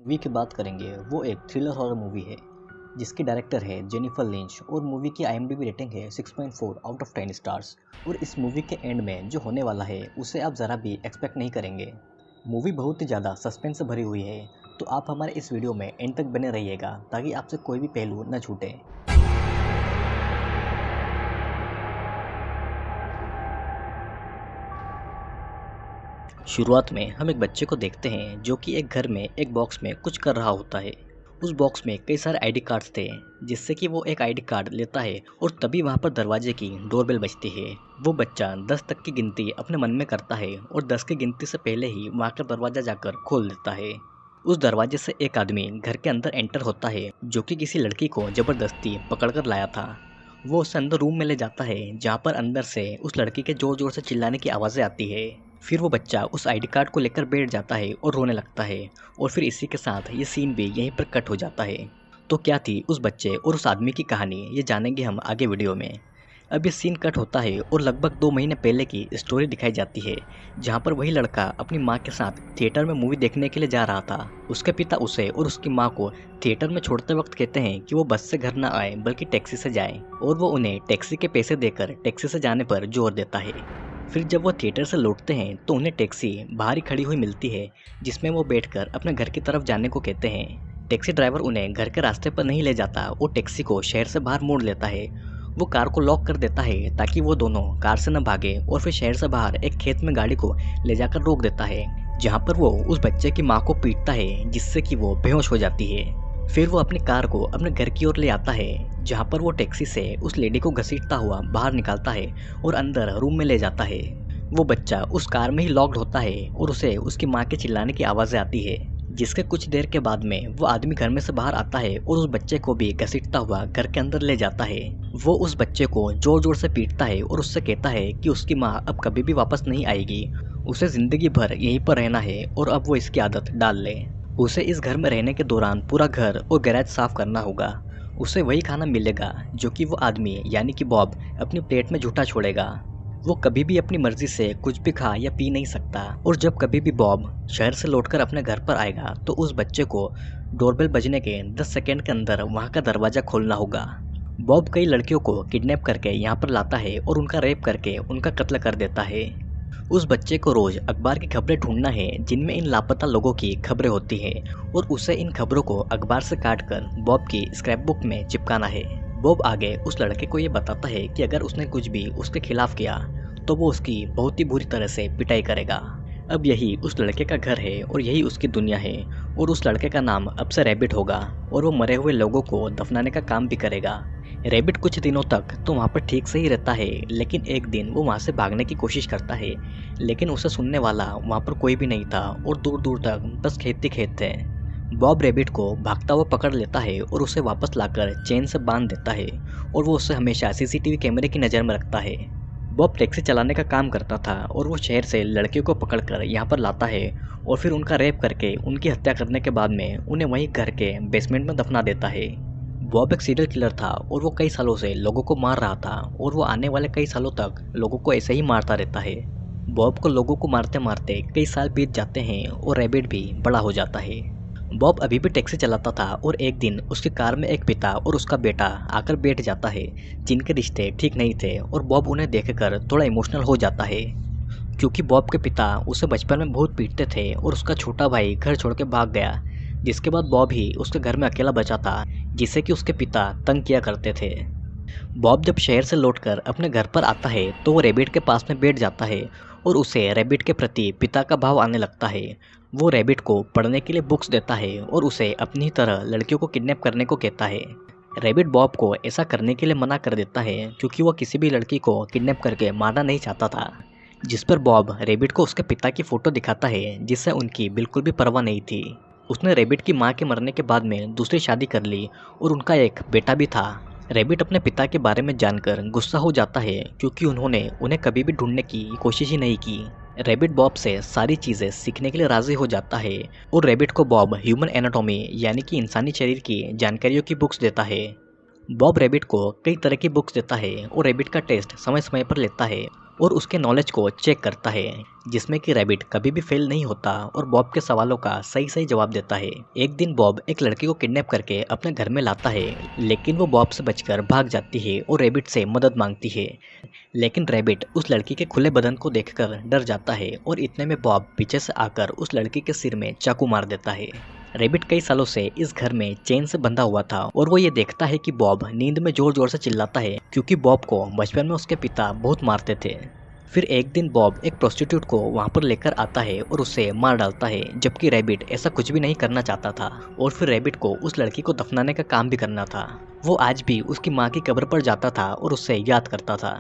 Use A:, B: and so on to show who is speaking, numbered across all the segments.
A: Movie की बात करेंगे वो एक थ्रिलर हॉरर मूवी है जिसकी डायरेक्टर है जेनिफर लिंच और मूवी की IMDb रेटिंग है 6.4 आउट ऑफ 10 स्टार्स। और इस मूवी के एंड में जो होने वाला है उसे आप ज़रा भी एक्सपेक्ट नहीं करेंगे। मूवी बहुत ही ज़्यादा सस्पेंस से भरी हुई है, तो आप हमारे इस वीडियो में एंड तक बने रहिएगा ताकि आपसे कोई भी पहलू न छूटे। शुरुआत में हम एक बच्चे को देखते हैं जो कि एक घर में एक बॉक्स में कुछ कर रहा होता है। उस बॉक्स में कई सारे ID कार्ड्स थे, जिससे कि वो एक ID कार्ड लेता है और तभी वहाँ पर दरवाजे की डोरबेल बजती है। वो बच्चा 10 तक की गिनती अपने मन में करता है और 10 की गिनती से पहले ही वहाँ का दरवाजा जाकर खोल देता है। उस दरवाजे से एक आदमी घर के अंदर एंटर होता है जो कि किसी लड़की को जबरदस्ती पकड़कर लाया था। वो उसे अंदर रूम में ले जाता है जहाँ पर अंदर से उस लड़की के जोर जोर से चिल्लाने की आवाज़ें आती है। फिर वो बच्चा उस ID कार्ड को लेकर बैठ जाता है और रोने लगता है और फिर इसी के साथ ये सीन भी यहीं पर कट हो जाता है। तो क्या थी उस बच्चे और उस आदमी की कहानी, ये जानेंगे हम आगे वीडियो में। अब ये सीन कट होता है और लगभग 2 महीने पहले की स्टोरी दिखाई जाती है, जहाँ पर वही लड़का अपनी माँ के साथ थिएटर में मूवी देखने के लिए जा रहा था। उसके पिता उसे और उसकी माँ को थिएटर में छोड़ते वक्त कहते हैं कि वो बस से घर ना आए बल्कि टैक्सी से जाएं, और वो उन्हें टैक्सी के पैसे देकर टैक्सी से जाने पर जोर देता है। फिर जब वो थिएटर से लौटते हैं तो उन्हें टैक्सी बाहर ही खड़ी हुई मिलती है, जिसमें वो बैठकर अपने घर की तरफ जाने को कहते हैं। टैक्सी ड्राइवर उन्हें घर के रास्ते पर नहीं ले जाता और टैक्सी को शहर से बाहर मोड़ लेता है। वो कार को लॉक कर देता है ताकि वो दोनों कार से न भागे, और फिर शहर से बाहर एक खेत में गाड़ी को ले जाकर रोक देता है, जहाँ पर वो उस बच्चे की माँ को पीटता है जिससे कि वो बेहोश हो जाती है। फिर वो अपनी कार को अपने घर की ओर ले आता है, जहाँ पर वो टैक्सी से उस लेडी को घसीटता हुआ बाहर निकालता है और अंदर रूम में ले जाता है। वो बच्चा उस कार में ही लॉक्ड होता है और उसे उसकी माँ के चिल्लाने की आवाज़ें आती है, जिसके कुछ देर के बाद में वो आदमी घर में से बाहर आता है और उस बच्चे को भी घसीटता हुआ घर के अंदर ले जाता है। वो उस बच्चे को जोर जोर से पीटता है और उससे कहता है कि उसकी माँ अब कभी भी वापस नहीं आएगी, उसे ज़िंदगी भर यहीं पर रहना है और अब वो इसकी आदत डाल ले। उसे इस घर में रहने के दौरान पूरा घर और गैराज साफ करना होगा। उसे वही खाना मिलेगा जो कि वो आदमी यानी कि बॉब अपनी प्लेट में झूठा छोड़ेगा। वो कभी भी अपनी मर्जी से कुछ भी खा या पी नहीं सकता, और जब कभी भी बॉब शहर से लौटकर अपने घर पर आएगा तो उस बच्चे को डोरबेल बजने के 10 सेकेंड के अंदर वहाँ का दरवाज़ा खोलना होगा। बॉब कई लड़कियों को किडनैप करके यहाँ पर लाता है और उनका रेप करके उनका कत्ल कर देता है। उस बच्चे को रोज अखबार की खबरें ढूंढना है जिनमें इन लापता लोगों की खबरें होती हैं, और उसे इन खबरों को अखबार से काटकर बॉब की स्क्रैप बुक में चिपकाना है। बॉब आगे उस लड़के को ये बताता है कि अगर उसने कुछ भी उसके खिलाफ किया तो वो उसकी बहुत ही बुरी तरह से पिटाई करेगा। अब यही उस लड़के का घर है और यही उसकी दुनिया है, और उस लड़के का नाम अब से रैबिट होगा और वो मरे हुए लोगों को दफनाने का काम भी करेगा। रैबिट कुछ दिनों तक तो वहाँ पर ठीक से ही रहता है, लेकिन एक दिन वो वहाँ से भागने की कोशिश करता है, लेकिन उसे सुनने वाला वहाँ पर कोई भी नहीं था और दूर दूर तक बस खेत ही खेत थे। बॉब रैबिट को भागता हुआ पकड़ लेता है और उसे वापस लाकर चेन से बांध देता है, और वो उसे हमेशा CCTV कैमरे की नज़र में रखता है। बॉब टैक्सी चलाने का काम करता था और वो शहर से लड़कियों को पकड़कर यहाँ पर लाता है और फिर उनका रेप करके उनकी हत्या करने के बाद में उन्हें वहीं घर के बेसमेंट में दफना देता है। बॉब एक सीरियल किलर था और वो कई सालों से लोगों को मार रहा था, और वो आने वाले कई सालों तक लोगों को ऐसे ही मारता रहता है। बॉब को लोगों को मारते मारते कई साल बीत जाते हैं और रैबिट भी बड़ा हो जाता है। बॉब अभी भी टैक्सी चलाता था और एक दिन उसकी कार में एक पिता और उसका बेटा आकर बैठ जाता है, जिनके रिश्ते ठीक नहीं थे, और बॉब उन्हें देखकर थोड़ा इमोशनल हो जाता है, क्योंकि बॉब के पिता उसे बचपन में बहुत पीटते थे और उसका छोटा भाई घर छोड़ के भाग गया, जिसके बाद बॉब ही उसके घर में अकेला बचा था, जिसे कि उसके पिता तंग किया करते थे। बॉब जब शहर से लौटकर अपने घर पर आता है तो वो रैबिट के पास में बैठ जाता है और उसे रैबिट के प्रति पिता का भाव आने लगता है। वो रैबिट को पढ़ने के लिए बुक्स देता है और उसे अपनी तरह लड़कियों को किडनैप करने को कहता है। रैबिट बॉब को ऐसा करने के लिए मना कर देता है क्योंकि वो किसी भी लड़की को किडनैप करके मारना नहीं चाहता था, जिस पर बॉब रैबिट को उसके पिता की फ़ोटो दिखाता है जिससे उनकी बिल्कुल भी परवाह नहीं थी। उसने रैबिट की माँ के मरने के बाद में दूसरी शादी कर ली और उनका एक बेटा भी था। रैबिट अपने पिता के बारे में जानकर गुस्सा हो जाता है क्योंकि उन्होंने उन्हें कभी भी ढूंढने की कोशिश ही नहीं की। रैबिट बॉब से सारी चीज़ें सीखने के लिए राज़ी हो जाता है और रैबिट को बॉब ह्यूमन एनाटॉमी यानी कि इंसानी शरीर की जानकारियों की बुक्स देता है। बॉब रैबिट को कई तरह की बुक्स देता है और रैबिट का टेस्ट समय समय पर लेता है और उसके नॉलेज को चेक करता है, जिसमें कि रैबिट कभी भी फेल नहीं होता और बॉब के सवालों का सही सही जवाब देता है। एक दिन बॉब एक लड़की को किडनैप करके अपने घर में लाता है, लेकिन वो बॉब से बचकर भाग जाती है और रैबिट से मदद मांगती है। लेकिन रैबिट उस लड़की के खुले बदन को देखकर डर जाता है और इतने में बॉब पीछे से आकर उस लड़की के सिर में चाकू मार देता है। रैबिट कई सालों से इस घर में चेन से बंधा हुआ था और वो ये देखता है कि बॉब नींद में जोर जोर से चिल्लाता है, क्योंकि बॉब को बचपन में उसके पिता बहुत मारते थे। फिर एक दिन बॉब एक प्रोस्टिट्यूट को वहाँ पर लेकर आता है और उसे मार डालता है, जबकि रैबिट ऐसा कुछ भी नहीं करना चाहता था और फिर रैबिट को उस लड़की को दफनाने का काम भी करना था। वो आज भी उसकी माँ की कब्र पर जाता था और उससे याद करता था।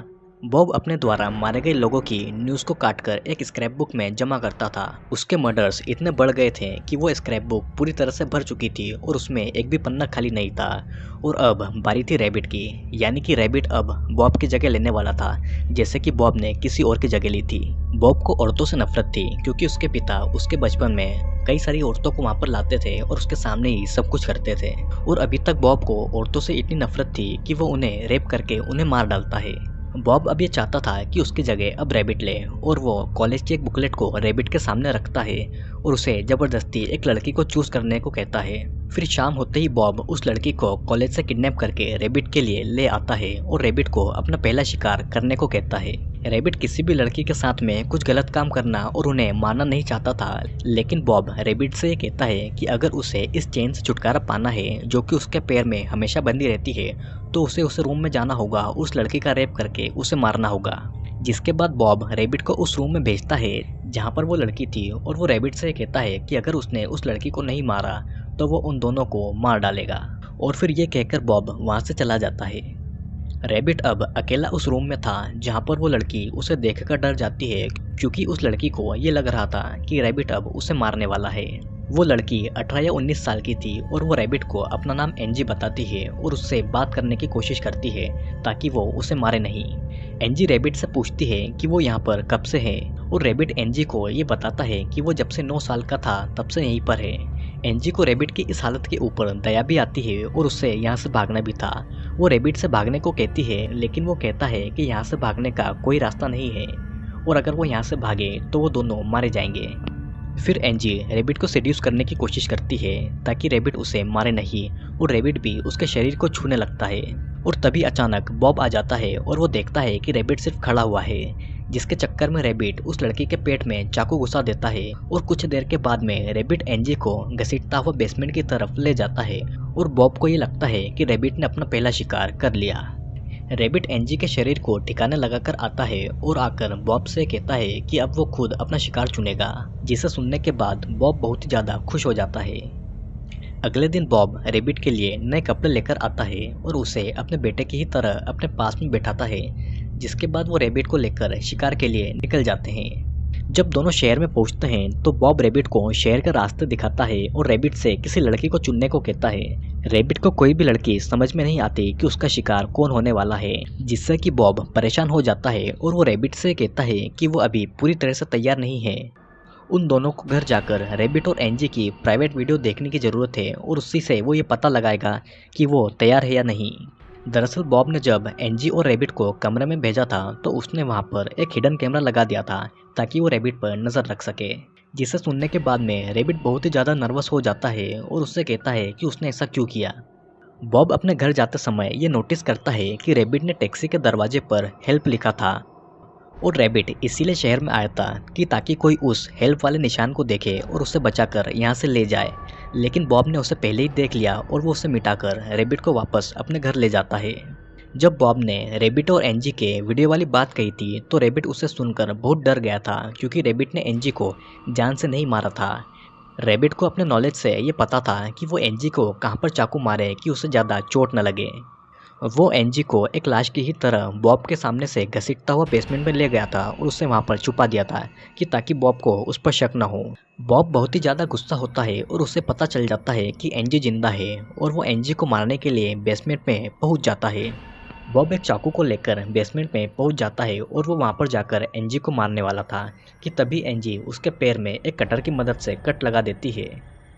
A: बॉब अपने द्वारा मारे गए लोगों की न्यूज़ को काटकर एक स्क्रैप बुक में जमा करता था। उसके मर्डर्स इतने बढ़ गए थे कि वो स्क्रैप बुक पूरी तरह से भर चुकी थी और उसमें एक भी पन्ना खाली नहीं था। और अब बारी थी रैबिट की, यानी कि रैबिट अब बॉब की जगह लेने वाला था, जैसे कि बॉब ने किसी और की जगह ली थी। बॉब को औरतों से नफरत थी, क्योंकि उसके पिता उसके बचपन में कई सारी औरतों को वहाँ पर लाते थे और उसके सामने ही सब कुछ करते थे। और अभी तक बॉब को औरतों से इतनी नफरत थी कि वो उन्हें रेप करके उन्हें मार डालता है। बॉब अब ये चाहता था कि उसकी जगह अब रैबिट ले और वो कॉलेज की एक बुकलेट को रैबिट के सामने रखता है और उसे जबरदस्ती एक लड़की को चूज करने को कहता है। फिर शाम होते ही बॉब उस लड़की को कॉलेज से किडनैप करके रैबिट के लिए ले आता है और रैबिट को अपना पहला शिकार करने को कहता है। रैबिट किसी भी लड़की के साथ में कुछ गलत काम करना और उन्हें मारना नहीं चाहता था, लेकिन बॉब रैबिट से ये कहता है कि अगर उसे इस चेन से छुटकारा पाना है जो कि उसके पैर में हमेशा बंधी रहती है, तो उसे रूम में जाना होगा, उस लड़की का रेप करके उसे मारना होगा। जिसके बाद बॉब रैबिट को उस रूम में भेजता है जहाँ पर वो लड़की थी और वो रैबिट से कहता है कि अगर उसने उस लड़की को नहीं मारा तो वो उन दोनों को मार डालेगा। और फिर ये कहकर बॉब वहाँ से चला जाता है। रैबिट अब अकेला उस रूम में था जहाँ पर वो लड़की उसे देखकर डर जाती है, क्योंकि उस लड़की को ये लग रहा था कि रैबिट अब उसे मारने वाला है। वो लड़की 18 या 19 साल की थी और वो रैबिट को अपना नाम एंजी बताती है और उससे बात करने की कोशिश करती है ताकि वो उसे मारे नहीं। एंजी रैबिट से पूछती है कि वो यहाँ पर कब से है और रैबिट एंजी को ये बताता है कि वो जब से 9 साल का था तब से यहीं पर है। एंजी को रैबिट की इस हालत के ऊपर दया भी आती है और उससे यहाँ से भागना भी था। वो रैबिट से भागने को कहती है, लेकिन वो कहता है कि यहाँ से भागने का कोई रास्ता नहीं है और अगर वो यहाँ से भागे तो वो दोनों मारे जाएंगे। फिर एंजी रैबिट को सेड्यूस करने की कोशिश करती है ताकि रैबिट उसे मारे नहीं और रैबिट भी उसके शरीर को छूने लगता है। और तभी अचानक बॉब आ जाता है और वो देखता है कि रैबिट सिर्फ खड़ा हुआ है, जिसके चक्कर में रैबिट उस लड़की के पेट में चाकू घुसा देता है और कुछ देर के बाद में रैबिट एंजी को घसीटता हुआ बेसमेंट की तरफ ले जाता है और बॉब को ये लगता है कि रैबिट ने अपना पहला शिकार कर लिया। रैबिट एंजी के शरीर को ठिकाने लगाकर आता है और आकर बॉब से कहता है कि अब वो खुद अपना शिकार चुनेगा, जिसे सुनने के बाद बॉब बहुत ही ज़्यादा खुश हो जाता है। अगले दिन बॉब रैबिट के लिए नए कपड़े लेकर आता है और उसे अपने बेटे की ही तरह अपने पास में बैठाता है, जिसके बाद वो रैबिट को लेकर शिकार के लिए निकल जाते हैं। जब दोनों शहर में पहुंचते हैं तो बॉब रैबिट को शहर के रास्ते दिखाता है और रैबिट से किसी लड़की को चुनने को कहता है। रैबिट को कोई भी लड़की समझ में नहीं आती कि उसका शिकार कौन होने वाला है, जिससे कि बॉब परेशान हो जाता है और वो रैबिट से कहता है कि वो अभी पूरी तरह से तैयार नहीं है। उन दोनों को घर जाकर रैबिट और एंजी की प्राइवेट वीडियो देखने की ज़रूरत है और उसी से वो ये पता लगाएगा कि वो तैयार है या नहीं। दरअसल बॉब ने जब एंजी और रैबिट को कमरे में भेजा था तो उसने वहाँ पर एक हिडन कैमरा लगा दिया था ताकि वो रैबिट पर नज़र रख सके, जिसे सुनने के बाद में रैबिट बहुत ही ज़्यादा नर्वस हो जाता है और उससे कहता है कि उसने ऐसा क्यों किया। बॉब अपने घर जाते समय ये नोटिस करता है कि रैबिट ने टैक्सी के दरवाजे पर हेल्प लिखा था और रैबिट इसीलिए शहर में आया था कि ताकि कोई उस हेल्प वाले निशान को देखे और उसे बचाकर यहाँ से ले जाए। लेकिन बॉब ने उसे पहले ही देख लिया और वो उसे मिटाकर रैबिट को वापस अपने घर ले जाता है। जब बॉब ने रैबिट और एंजी के वीडियो वाली बात कही थी तो रैबिट उसे सुनकर बहुत डर गया था, क्योंकि रैबिट ने एंजी को जान से नहीं मारा था। रैबिट को अपने नॉलेज से ये पता था कि वो एंजी को कहाँ पर चाकू मारे कि उसे ज़्यादा चोट न लगे। वो एंजी को एक लाश की ही तरह बॉब के सामने से घसीटता हुआ बेसमेंट में ले गया था और उसे वहाँ पर छुपा दिया था कि ताकि बॉब को उस पर शक न हो। बॉब बहुत ही ज़्यादा गुस्सा होता है और उसे पता चल जाता है कि एंजी जिंदा है और वो एंजी को मारने के लिए बेसमेंट में पहुँच जाता है। बॉब एक चाकू को लेकर बेसमेंट में पहुँच जाता है और वो वहाँ पर जाकर एंजी को मारने वाला था कि तभी एंजी उसके पैर में एक कटर की मदद से कट लगा देती है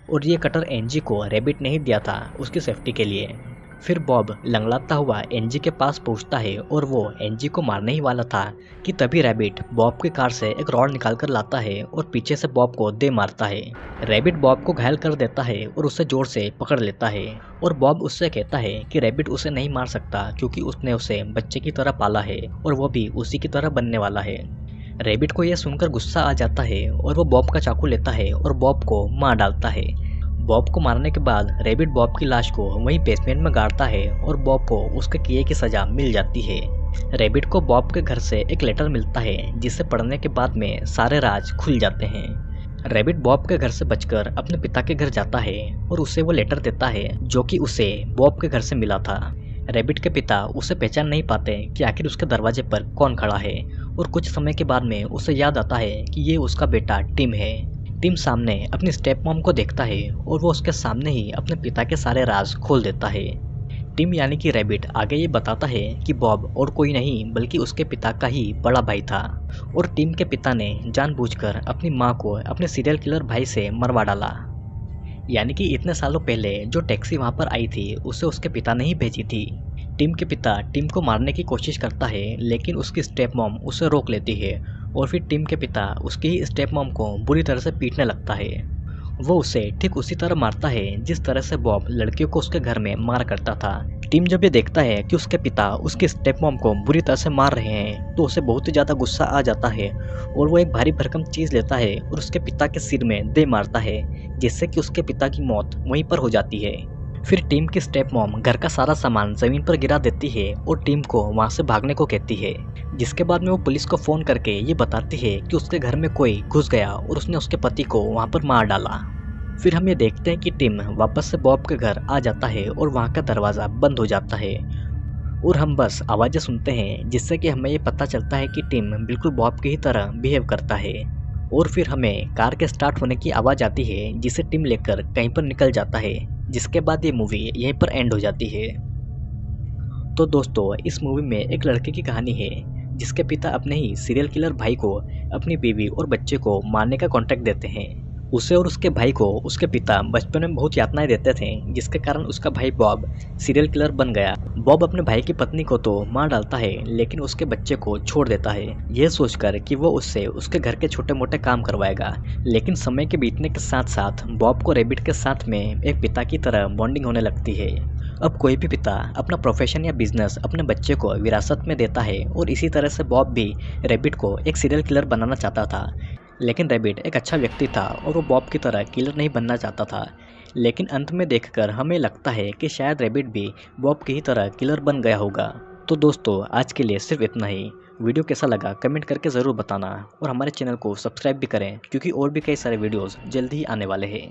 A: और ये कटर एंजी को रैबिट ने ही दिया था उसकी सेफ्टी के लिए। फिर बॉब लंगड़ाता हुआ एनजी के पास पहुंचता है और वो एनजी को मारने ही वाला था कि तभी रैबिट बॉब की कार से एक रॉड निकाल कर लाता है और पीछे से बॉब को दे मारता है। रैबिट बॉब को घायल कर देता है और उसे जोर से पकड़ लेता है और बॉब उससे कहता है कि रैबिट उसे नहीं मार सकता क्योंकि उसने उसे बच्चे की तरह पाला है और वो भी उसी की तरह बनने वाला है। रैबिट को यह सुनकर गुस्सा आ जाता है और वो बॉब का चाकू लेता है और बॉब को मार डालता है। बॉब को मारने के बाद रैबिट बॉब की लाश को वहीं बेसमेंट में गाड़ता है और बॉब को उसके किए की सजा मिल जाती है। रैबिट को बॉब के घर से एक लेटर मिलता है जिसे पढ़ने के बाद में सारे राज खुल जाते हैं। रैबिट बॉब के घर से बचकर अपने पिता के घर जाता है और उसे वो लेटर देता है जो कि उसे बॉब के घर से मिला था। रैबिट के पिता उसे पहचान नहीं पाते कि आखिर उसके दरवाजे पर कौन खड़ा है और कुछ समय के बाद में उसे याद आता है कि ये उसका बेटा टिम है। टिम सामने अपनी स्टेप मॉम को देखता है और वो उसके सामने ही अपने पिता के सारे राज खोल देता है। टिम यानी कि रैबिट आगे ये बताता है कि बॉब और कोई नहीं बल्कि उसके पिता का ही बड़ा भाई था और टिम के पिता ने जानबूझकर अपनी माँ को अपने सीरियल किलर भाई से मरवा डाला। यानी कि इतने सालों पहले जो टैक्सी वहाँ पर आई थी उसे उसके पिता ने ही भेजी थी। टिम के पिता टिम को मारने की कोशिश करता है लेकिन उसकी स्टेप मॉम उसे रोक लेती है और फिर टिम के पिता उसकी ही स्टेप मॉम को बुरी तरह से पीटने लगता है। वो उसे ठीक उसी तरह मारता है जिस तरह से बॉब लड़कियों को उसके घर में मार करता था। टिम जब ये देखता है कि उसके पिता उसकी स्टेप मॉम को बुरी तरह से मार रहे हैं तो उसे बहुत ही ज़्यादा गुस्सा आ जाता है और वो एक भारी भरकम चीज़ लेता है और उसके पिता के सिर में दे मारता है जिससे कि उसके पिता की मौत वहीं पर हो जाती है। फिर टीम की स्टेप मॉम घर का सारा सामान जमीन पर गिरा देती है और टीम को वहां से भागने को कहती है, जिसके बाद में वो पुलिस को फोन करके ये बताती है कि उसके घर में कोई घुस गया और उसने उसके पति को वहां पर मार डाला। फिर हम ये देखते हैं कि टिम वापस से बॉब के घर आ जाता है और वहां का दरवाज़ा बंद हो जाता है और हम बस आवाज़ें सुनते हैं जिससे कि हमें ये पता चलता है कि टिम बिल्कुल बॉब की ही तरह बिहेव करता है। और फिर हमें कार के स्टार्ट होने की आवाज़ आती है जिसे टिम लेकर कहीं पर निकल जाता है, जिसके बाद ये मूवी यहीं पर एंड हो जाती है। तो दोस्तों, इस मूवी में एक लड़के की कहानी है जिसके पिता अपने ही सीरियल किलर भाई को अपनी बीवी और बच्चे को मारने का कॉन्ट्रैक्ट देते हैं। उसे और उसके भाई को उसके पिता बचपन में बहुत यातनाएं देते थे, जिसके कारण उसका भाई बॉब सीरियल किलर बन गया। बॉब अपने भाई की पत्नी को तो मार डालता है लेकिन उसके बच्चे को छोड़ देता है, यह सोचकर कि वो उससे उसके घर के छोटे मोटे काम करवाएगा। लेकिन समय के बीतने के साथ साथ बॉब को रैबिट के साथ में एक पिता की तरह बॉन्डिंग होने लगती है। अब कोई भी पिता अपना प्रोफेशन या बिजनेस अपने बच्चे को विरासत में देता है और इसी तरह से बॉब भी रैबिट को एक सीरियल किलर बनाना चाहता था। लेकिन रैबिट एक अच्छा व्यक्ति था और वो बॉब की तरह किलर नहीं बनना चाहता था। लेकिन अंत में देखकर हमें लगता है कि शायद रैबिट भी बॉब की ही तरह किलर बन गया होगा। तो दोस्तों, आज के लिए सिर्फ इतना ही। वीडियो कैसा लगा कमेंट करके ज़रूर बताना और हमारे चैनल को सब्सक्राइब भी करें क्योंकि और भी कई सारे वीडियोज़ जल्द ही आने वाले हैं।